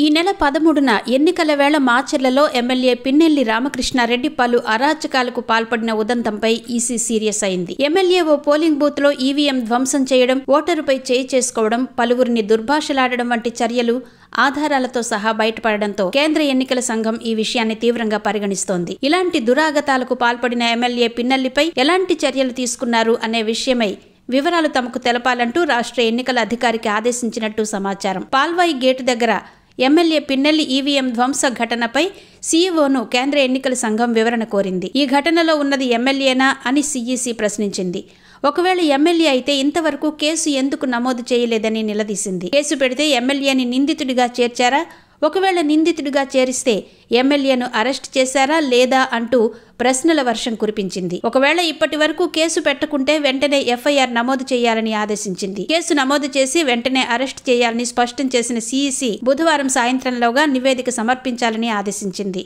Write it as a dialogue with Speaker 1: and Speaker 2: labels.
Speaker 1: ఈ నెల 13న ఎన్నికల వేళ మాచర్లలో ఎమ్మెల్యే పిన్నెల్లి రామకృష్ణారెడ్డి పలు అరాచకాలకు పాల్పడిన ఉదంతంపై ఈసీ సీరియస్ అయింది. ఎమ్మెల్యే ఓ పోలింగ్ బూత్ లో ఈవీఎం ధ్వంసం చేయడం, ఓటరుపై చేయి చేసుకోవడం, పలువురిని దుర్భాషలాడడం వంటి చర్యలు ఆధారాలతో సహా బయటపడడంతో కేంద్ర ఎన్నికల సంఘం ఈ విషయాన్ని తీవ్రంగా పరిగణిస్తోంది. ఇలాంటి దురాగతాలకు పాల్పడిన ఎమ్మెల్యే పిన్నెల్లిపై ఎలాంటి చర్యలు తీసుకున్నారు అనే విషయమై వివరాలు తమకు తెలపాలంటూ రాష్ట్ర ఎన్నికల అధికారికి ఆదేశించినట్టు సమాచారం. పాల్వాయి గేటు దగ్గర ఎమ్మెల్యే పిన్నెల్లి ఈవీఎం ధ్వంస ఘటనపై సీఈఓను కేంద్ర ఎన్నికల సంఘం వివరణ కోరింది. ఈ ఘటనలో ఉన్నది ఎమ్మెల్యేనా అని సీఈసీ ప్రశ్నించింది. ఒకవేళ ఎమ్మెల్యే అయితే ఇంతవరకు కేసు ఎందుకు నమోదు చేయలేదని నిలదీసింది. కేసు పెడితే ఎమ్మెల్యేని నిందితుడిగా చేర్చారా? ఒకవేళ నిందితుడిగా చేరిస్తే ఎమ్మెల్యేను అరెస్ట్ చేశారా లేదా అంటూ ప్రశ్నల వర్షం కురిపించింది. ఒకవేళ ఇప్పటి వరకు కేసు పెట్టకుంటే వెంటనే ఎఫ్ఐఆర్ నమోదు చేయాలని ఆదేశించింది. కేసు నమోదు చేసి వెంటనే అరెస్ట్ చేయాలని స్పష్టం చేసిన సీఈసీ బుధవారం సాయంత్రంలోగా నివేదిక సమర్పించాలని ఆదేశించింది.